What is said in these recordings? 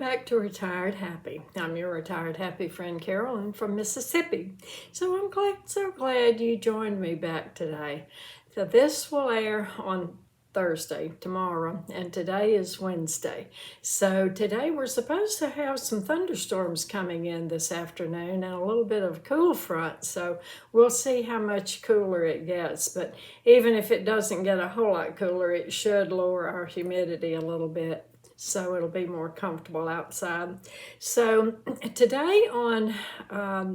back to Retired Happy. I'm your Retired Happy friend Carolyn from Mississippi. So I'm so glad you joined me back today. So this will air on Thursday, tomorrow, and today is Wednesday. So today we're supposed to have some thunderstorms coming in this afternoon and a little bit of a cool front. So we'll see how much cooler it gets. But even if it doesn't get a whole lot cooler, it should lower our humidity a little bit, so it'll be more comfortable outside. So today on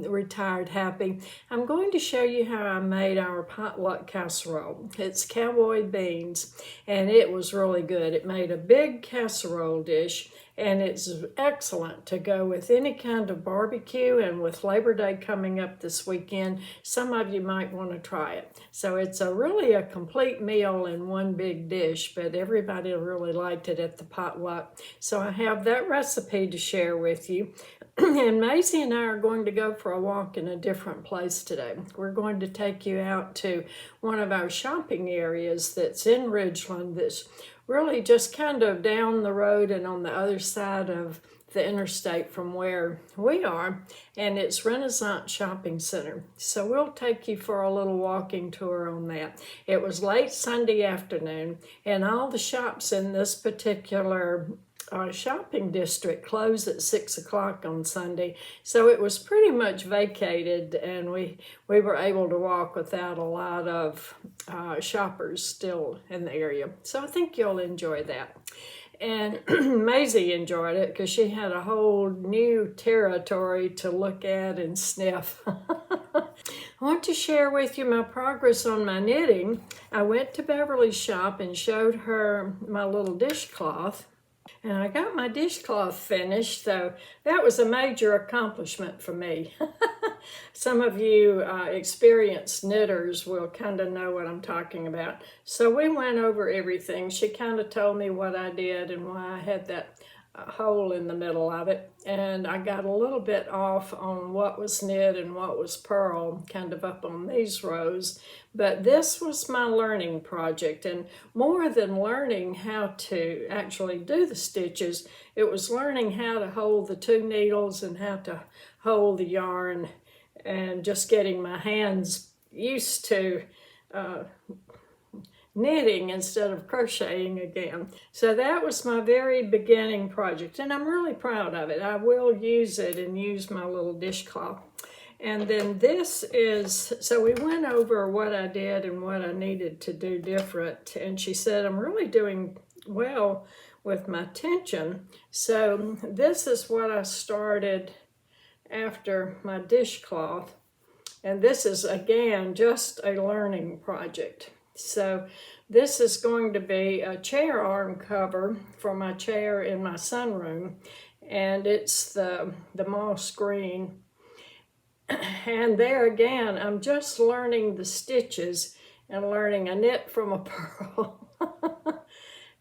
Retired Happy, I'm going to show you how I made our potluck casserole. It's Cowboy Beans, and it was really good. It made a big casserole dish, and it's excellent to go with any kind of barbecue, and with Labor Day coming up this weekend, some of you might want to try it. So it's really a complete meal in one big dish, but everybody really liked it at the potluck. So I have that recipe to share with you. And Maizie and I are going to go for a walk in a different place today. We're going to take you out to one of our shopping areas that's in Ridgeland, that's really just kind of down the road and on the other side of the interstate from where we are, and it's Renaissance Shopping Center. So we'll take you for a little walking tour on that. It was late Sunday afternoon, and all the shops in this particular shopping district closed at 6 o'clock on Sunday, so it was pretty much vacated, and we were able to walk without a lot of shoppers still in the area. So I think you'll enjoy that. And Maisie enjoyed it because she had a whole new territory to look at and sniff. I want to share with you my progress on my knitting. I went to Beverly's shop and showed her my little dishcloth. And I got my dishcloth finished, so that was a major accomplishment for me. Some of you experienced knitters will kind of know what I'm talking about. So we went over everything. She kind of told me what I did and why I had that hole in the middle of it. And I got a little bit off on what was knit and what was purl, kind of up on these rows. But this was my learning project, and more than learning how to actually do the stitches, it was learning how to hold the two needles and how to hold the yarn, and just getting my hands used to knitting instead of crocheting again. So that was my very beginning project, and I'm really proud of it. I will use it and use my little dishcloth. And then this is, so we went over what I did and what I needed to do different. And she said, I'm really doing well with my tension. So this is what I started after my dishcloth. And this is, again, just a learning project. So this is going to be a chair arm cover for my chair in my sunroom. And it's the moss green. And there again, I'm just learning the stitches and learning a knit from a purl.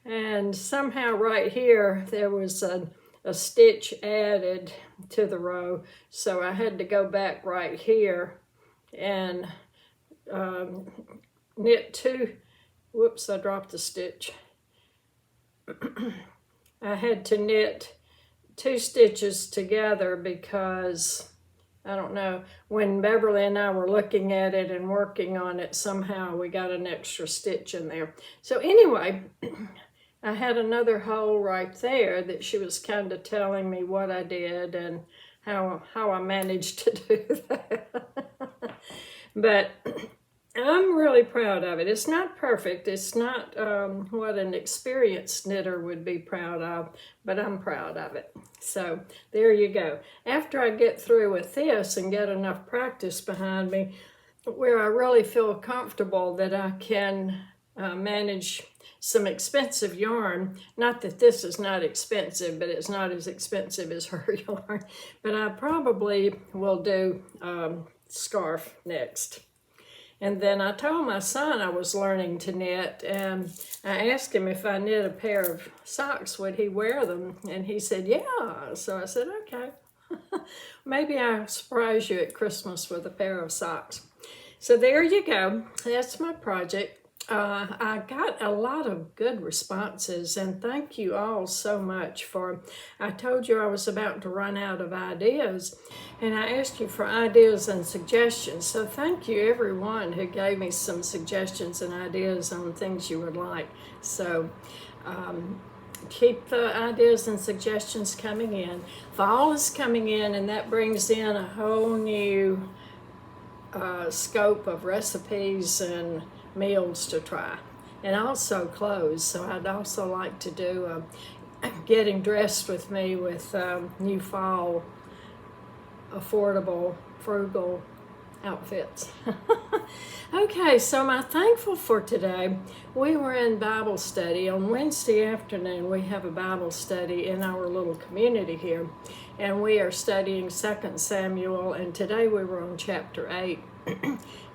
And somehow right here, there was a stitch added to the row. So I had to go back right here and knit two, whoops, I dropped the stitch. I had to knit two stitches together because, I don't know, when Beverly and I were looking at it and working on it, somehow we got an extra stitch in there. So anyway, I had another hole right there that she was kind of telling me what I did and how I managed to do that. But I'm really proud of it. It's not perfect. It's not what an experienced knitter would be proud of, but I'm proud of it. So there you go. After I get through with this and get enough practice behind me where I really feel comfortable that I can manage some expensive yarn, not that this is not expensive, but it's not as expensive as her yarn, but I probably will do scarf next. And then I told my son I was learning to knit, and I asked him if I knit a pair of socks, would he wear them? And he said, yeah. So I said, okay. Maybe I'll surprise you at Christmas with a pair of socks. So there you go. That's my project. I got a lot of good responses, and thank you all so much for. I told you I was about to run out of ideas, and I asked you for ideas and suggestions. So, thank you everyone who gave me some suggestions and ideas on things you would like. So, keep the ideas and suggestions coming in. Fall is coming in, and that brings in a whole new scope of recipes and meals to try, and also clothes. So I'd also like to do getting dressed with me with new fall affordable frugal outfits. Okay, so my thankful for today, we were in Bible study. On Wednesday afternoon, we have a Bible study in our little community here, and we are studying 2 Samuel, and today we were on chapter 8.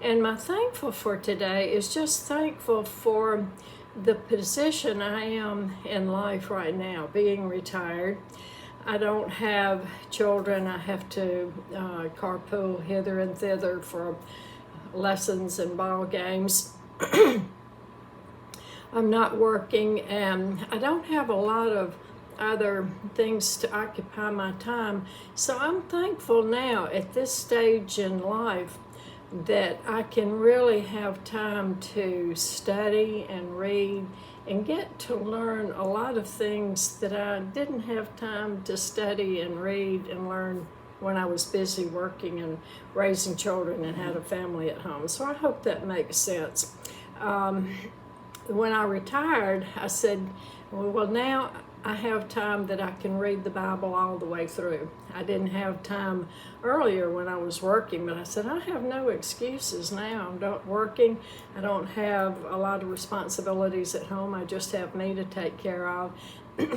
And my thankful for today is just thankful for the position I am in life right now, being retired. I don't have children. I have to carpool hither and thither for lessons and ball games. I'm not working, and I don't have a lot of other things to occupy my time. So I'm thankful now at this stage in life that I can really have time to study and read and get to learn a lot of things that I didn't have time to study and read and learn when I was busy working and raising children and had a family at home. So I hope that makes sense. When I retired, I said, well, now I have time that I can read the Bible all the way through. I didn't have time earlier when I was working, but I said, I have no excuses now. I'm not working. I don't have a lot of responsibilities at home. I just have me to take care of.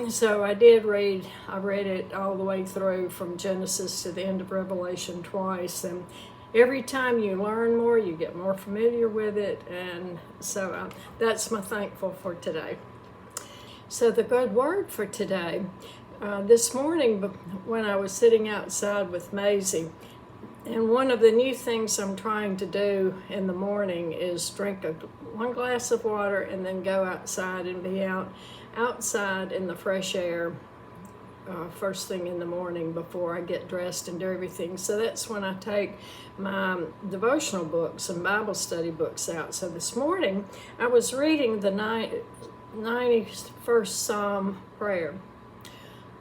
So I did read. I read it all the way through from Genesis to the end of Revelation twice. And every time you learn more, you get more familiar with it. And so that's my thankful for today. So the good word for today, this morning when I was sitting outside with Maizie, and one of the new things I'm trying to do in the morning is drink one glass of water and then go outside and be outside in the fresh air first thing in the morning before I get dressed and do everything. So that's when I take my devotional books and Bible study books out. So this morning I was reading the 91st Psalm prayer,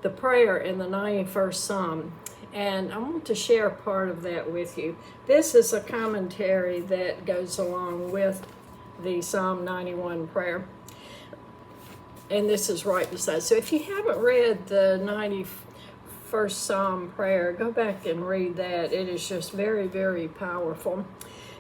the prayer in the 91st Psalm, and I want to share part of that with you. This is a commentary that goes along with the Psalm 91 prayer, and this is right beside. So if you haven't read the 91st Psalm prayer, go back and read that. It is just very, very powerful.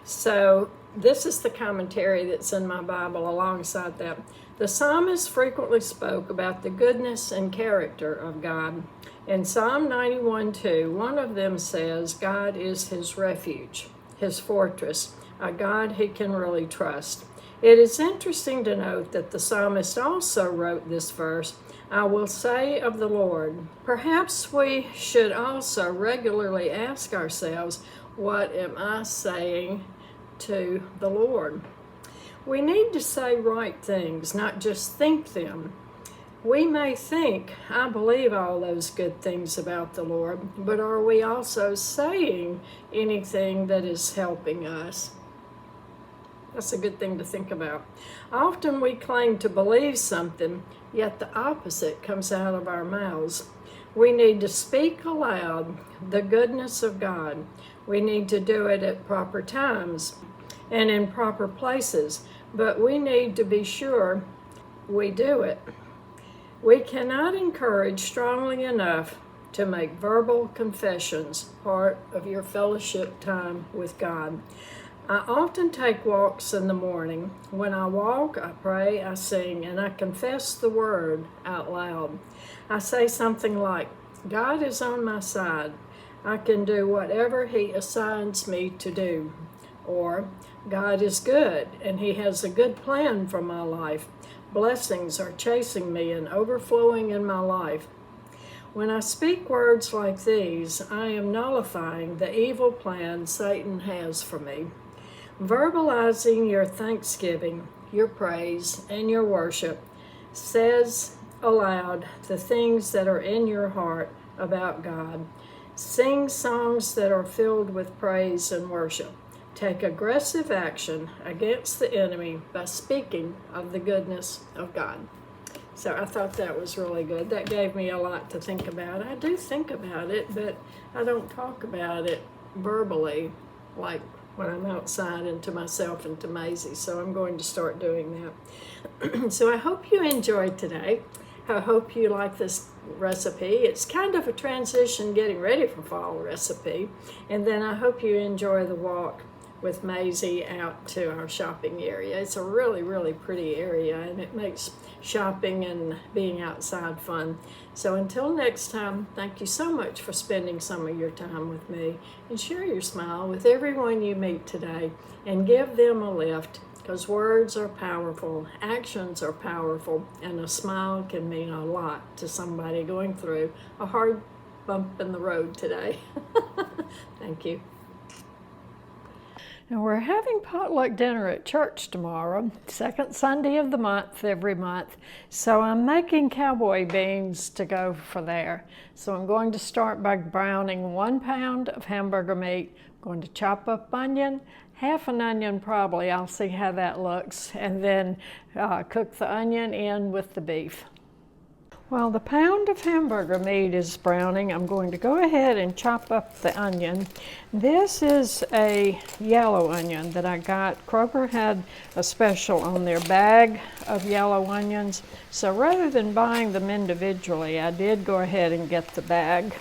So this is the commentary that's in my Bible alongside that. The psalmist frequently spoke about the goodness and character of God. In Psalm 91:2, one of them says, God is his refuge, his fortress, a God he can really trust. It is interesting to note that the psalmist also wrote this verse, I will say of the Lord. Perhaps we should also regularly ask ourselves, what am I saying to the Lord? We need to say right things, not just think them. We may think, I believe all those good things about the Lord, but are we also saying anything that is helping us? That's a good thing to think about. Often we claim to believe something, yet the opposite comes out of our mouths. We need to speak aloud the goodness of God. We need to do it at proper times and in proper places, but we need to be sure we do it. We cannot encourage strongly enough to make verbal confessions part of your fellowship time with God. I often take walks in the morning. When I walk, I pray, I sing, and I confess the word out loud. I say something like, God is on my side. I can do whatever he assigns me to do. Or, God is good, and he has a good plan for my life. Blessings are chasing me and overflowing in my life. When I speak words like these, I am nullifying the evil plan Satan has for me. Verbalizing your thanksgiving your praise and your worship says aloud the things that are in your heart about God. Sing songs that are filled with praise and worship. Take aggressive action against the enemy by speaking of the goodness of God. So I thought that was really good. That gave me a lot to think about. I do think about it, but I don't talk about it verbally like when I'm outside and to myself and to Maisie. So I'm going to start doing that. So I hope you enjoyed today. I hope you like this recipe. It's kind of a transition getting ready for fall recipe. And then I hope you enjoy the walk with Maisie out to our shopping area. It's a really, really pretty area, and it makes shopping and being outside fun. So until next time, thank you so much for spending some of your time with me, and share your smile with everyone you meet today and give them a lift, because words are powerful, actions are powerful, and a smile can mean a lot to somebody going through a hard bump in the road today. Thank you. And we're having potluck dinner at church tomorrow, second Sunday of the month, every month. So I'm making cowboy beans to go for there. So I'm going to start by browning 1 pound of hamburger meat. I'm going to chop up onion, half an onion probably, I'll see how that looks, and then cook the onion in with the beef. While the pound of hamburger meat is browning, I'm going to go ahead and chop up the onion. This is a yellow onion that I got. Kroger had a special on their bag of yellow onions. So rather than buying them individually, I did go ahead and get the bag.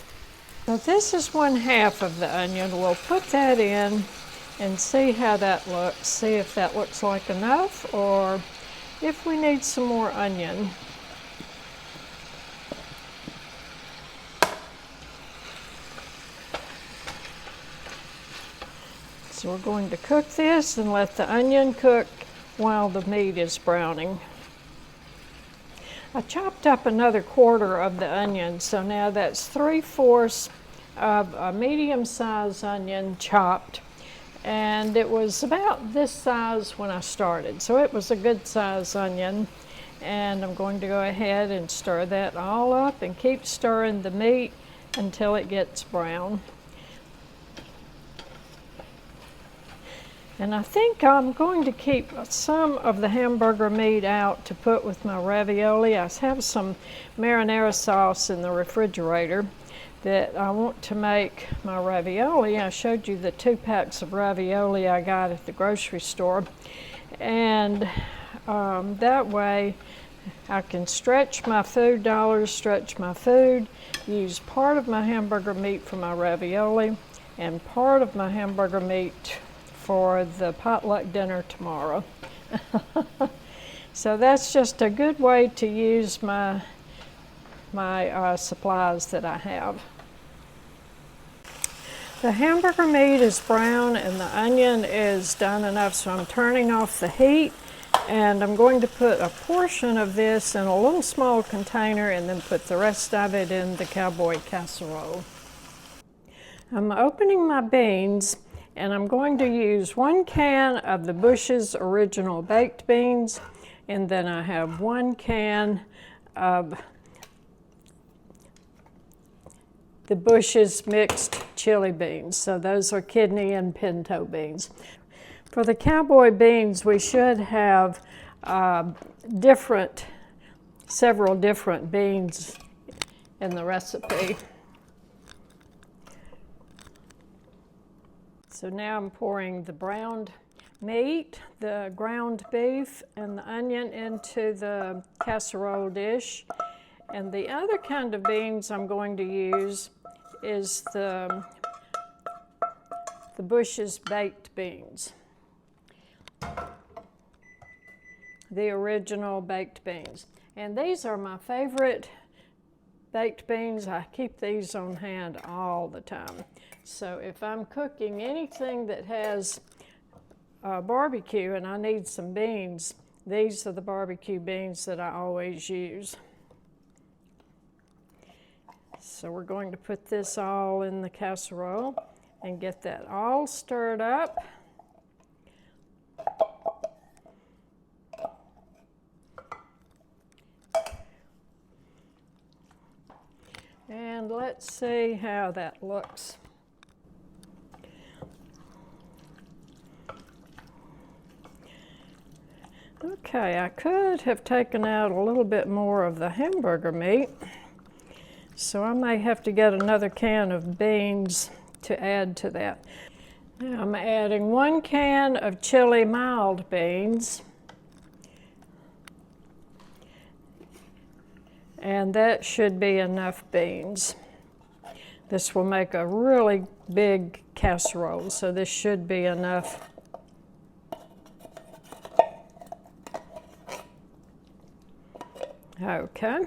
So this is 1/2 of the onion. We'll put that in and see how that looks. See if that looks like enough or if we need some more onion. So we're going to cook this and let the onion cook while the meat is browning. I chopped up another 1/4 of the onion, so now that's 3/4 of a medium-sized onion chopped. And it was about this size when I started, so it was a good size onion. And I'm going to go ahead and stir that all up and keep stirring the meat until it gets brown. And I think I'm going to keep some of the hamburger meat out to put with my ravioli. I have some marinara sauce in the refrigerator that I want to make my ravioli. I showed you the 2 packs of ravioli I got at the grocery store. And that way I can stretch my food dollars, stretch my food, use part of my hamburger meat for my ravioli and part of my hamburger meat for the potluck dinner tomorrow. So that's just a good way to use my supplies that I have. The hamburger meat is brown and the onion is done enough, so I'm turning off the heat, and I'm going to put a portion of this in a little small container and then put the rest of it in the cowboy casserole. I'm opening my beans, and I'm going to use 1 can of the Bush's original baked beans, and then I have 1 can of the Bush's mixed chili beans. So those are kidney and pinto beans. For the cowboy beans, we should have several different beans in the recipe. So now I'm pouring the browned meat, the ground beef, and the onion into the casserole dish. And the other kind of beans I'm going to use is the Bush's baked beans. The original baked beans. And these are my favorite baked beans. I keep these on hand all the time. So if I'm cooking anything that has barbecue and I need some beans, these are the barbecue beans that I always use. So we're going to put this all in the casserole and get that all stirred up. and let's see how that looks. Okay, I could have taken out a little bit more of the hamburger meat, so I may have to get another can of beans to add to that. Now I'm adding 1 can of chili mild beans, and that should be enough beans. This will make a really big casserole, so this should be enough. Okay.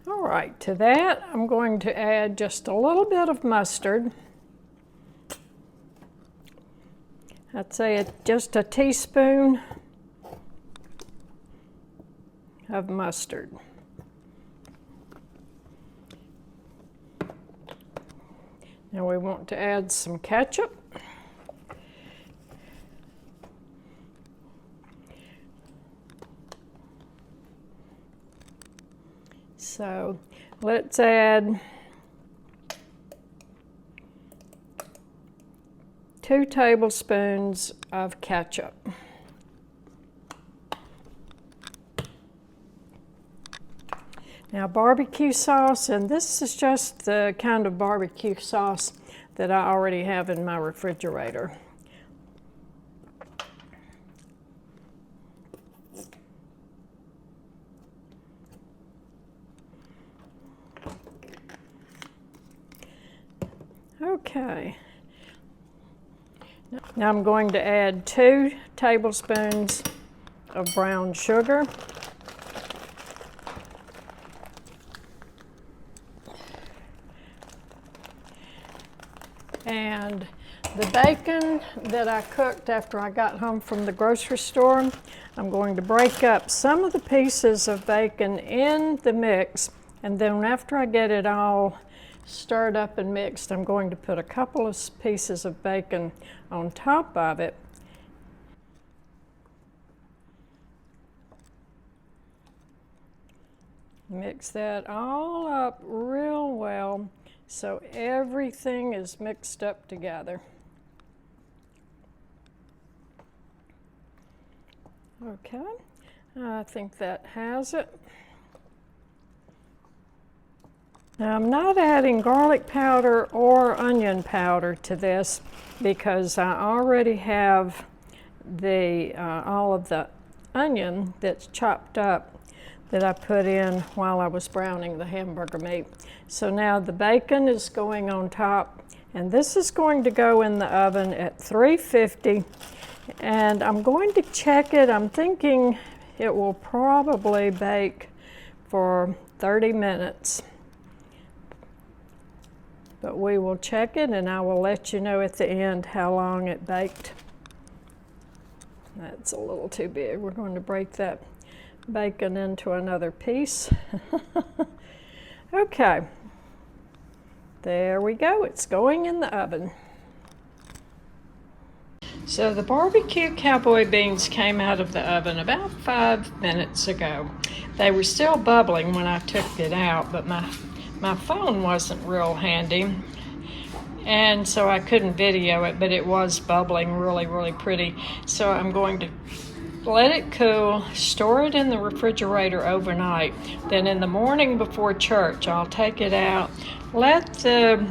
All right, to that I'm going to add just a little bit of mustard. I'd say just a teaspoon of mustard. Now we want to add some ketchup. So let's add 2 tablespoons of ketchup. Now barbecue sauce, and this is just the kind of barbecue sauce that I already have in my refrigerator. Okay. Now I'm going to add 2 tablespoons of brown sugar. And the bacon that I cooked after I got home from the grocery store, I'm going to break up some of the pieces of bacon in the mix, and then after I get it all stirred up and mixed, I'm going to put a couple of pieces of bacon on top of it. Mix that all up real well so everything is mixed up together. Okay, I think that has it. Now I'm not adding garlic powder or onion powder to this because I already have all of the onion that's chopped up that I put in while I was browning the hamburger meat. So now the bacon is going on top, and this is going to go in the oven at 350, and I'm going to check it. I'm thinking it will probably bake for 30 minutes. But we will check it, and I will let you know at the end how long it baked. That's a little too big. We're going to break that bacon into another piece. Okay, there we go. It's going in the oven. So the barbecue cowboy beans came out of the oven about 5 minutes ago. They were still bubbling when I took it out, but my phone wasn't real handy, and so I couldn't video it, but it was bubbling really, really pretty. So I'm going to let it cool, store it in the refrigerator overnight. Then in the morning before church, I'll take it out, let the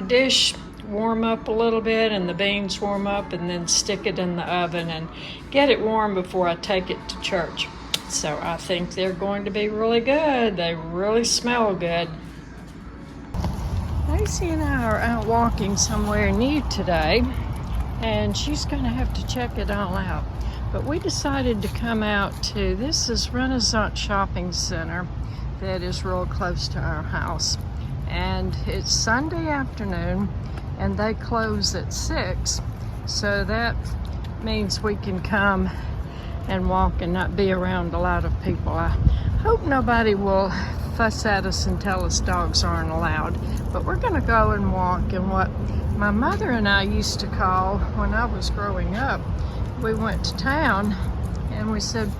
dish warm up a little bit and the beans warm up, and then stick it in the oven and get it warm before I take it to church. So I think they're going to be really good. They really smell good. Maizie and I are out walking somewhere new today, and she's going to have to check it all out. But we decided to come out to, this is Renaissance Shopping Center that is real close to our house. And it's Sunday afternoon, and they close at 6. So that means we can come and walk and not be around a lot of people. I hope nobody will fuss at us and tell us dogs aren't allowed, but we're gonna go and walk in what my mother and I used to call, when I was growing up, we went to town and we said,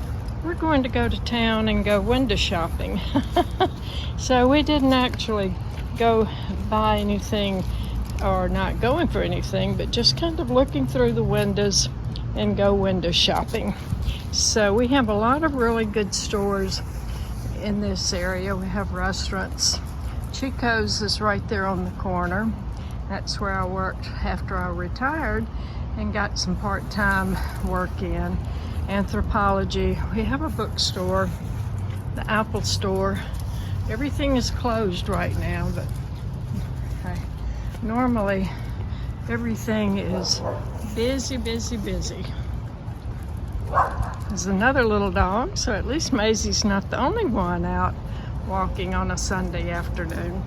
we're going to go to town and go window shopping. So we didn't actually go buy anything or not going for anything, but just kind of looking through the windows and go window shopping. So we have a lot of really good stores in this area. We have restaurants. Chico's is right there on the corner. That's where I worked after I retired and got some part-time work in. Anthropology. We have a bookstore, the Apple store. Everything is closed right now, but normally everything is busy, busy, busy. There's another little dog, so at least Maisie's not the only one out walking on a Sunday afternoon.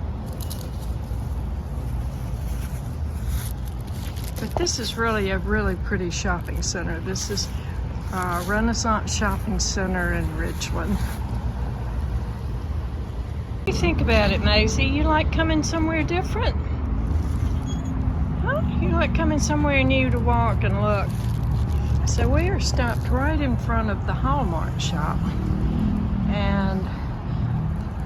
But this is really a really pretty shopping center. This is Renaissance Shopping Center in Ridgeland. What do you think about it, Maisie? You like coming somewhere different? Huh? You like coming somewhere new to walk and look? So we are stopped right in front of the Hallmark shop, and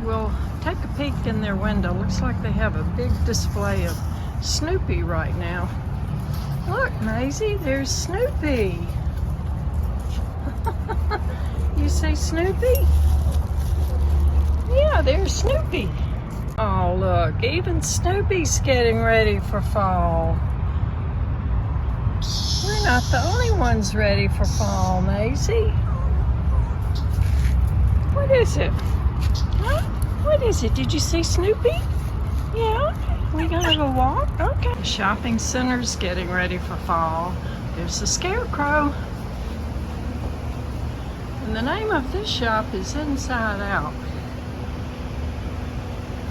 we'll take a peek in their window. Looks like they have a big display of Snoopy right now. Look, Maisie, there's Snoopy. You say Snoopy? Yeah, there's Snoopy. Oh, look, even Snoopy's getting ready for fall. We're not the only ones ready for fall, Maisie. What is it? Huh? What is it? Did you see Snoopy? Yeah? We gonna go walk? Okay. The shopping center's getting ready for fall. There's the Scarecrow. And the name of this shop is Inside Out.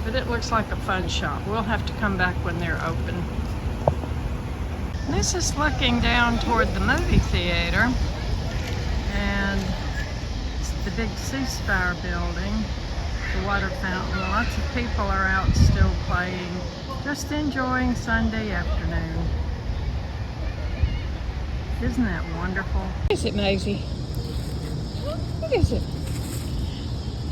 But it looks like a fun shop. We'll have to come back when they're open. This is looking down toward the movie theater. And it's the big ceasefire building, the water fountain. Lots of people are out still playing, just enjoying Sunday afternoon. Isn't that wonderful? What is it, Maisie? What is it?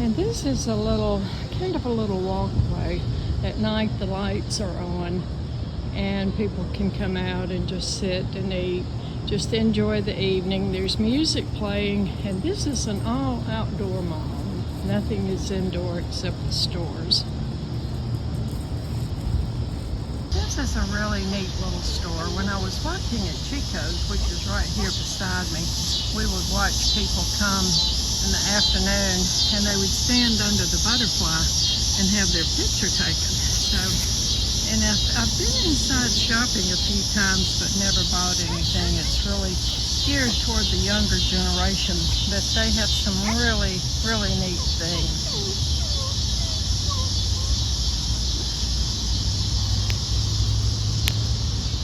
And this is a little, kind of a little walkway. At night the lights are on and people can come out and just sit and eat, just enjoy the evening. There's music playing, and this is an all outdoor mall. Nothing is indoor except the stores. This is a really neat little store. When I was working at Chico's, which is right here beside me, we would watch people come in the afternoon and they would stand under the butterfly and have their picture taken. So, and I've been inside shopping a few times but never bought anything. It's really geared toward the younger generation, but they have some really, really neat things.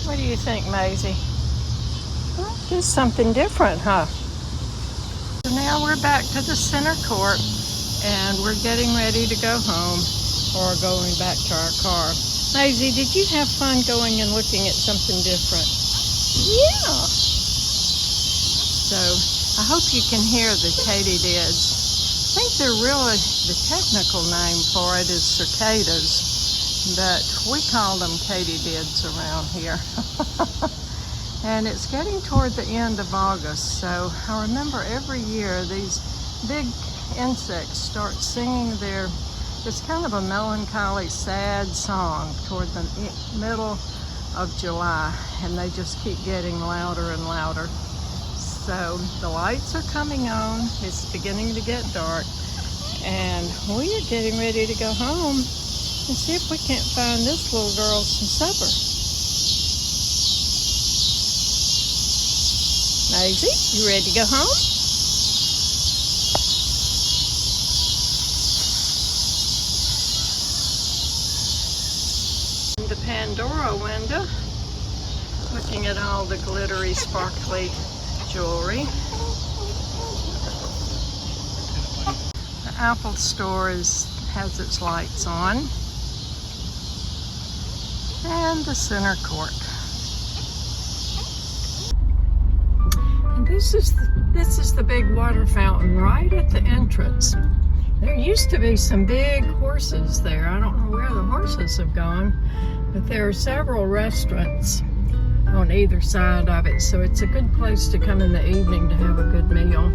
What do you think, Maisie? Well, just something different, huh? So now we're back to the center court, and we're getting ready to go home or going back to our car. Maisie, did you have fun going and looking at something different? Yeah. So I hope you can hear the katydids. I think they're really, the technical name for it is cicadas, but we call them katydids around here. And it's getting toward the end of August, so I remember every year these big insects start singing their, it's kind of a melancholy, sad song toward the middle of July, and they just keep getting louder and louder. So the lights are coming on, it's beginning to get dark, and we are getting ready to go home and see if we can't find this little girl some supper. Maisie, you ready to go home? The Pandora window, looking at all the glittery, sparkly jewelry. The Apple store has its lights on. And the center court. And this is the big water fountain right at the entrance. There used to be some big horses there. I don't know where the horses have gone, but there are several restaurants on either side of it, so it's a good place to come in the evening to have a good meal.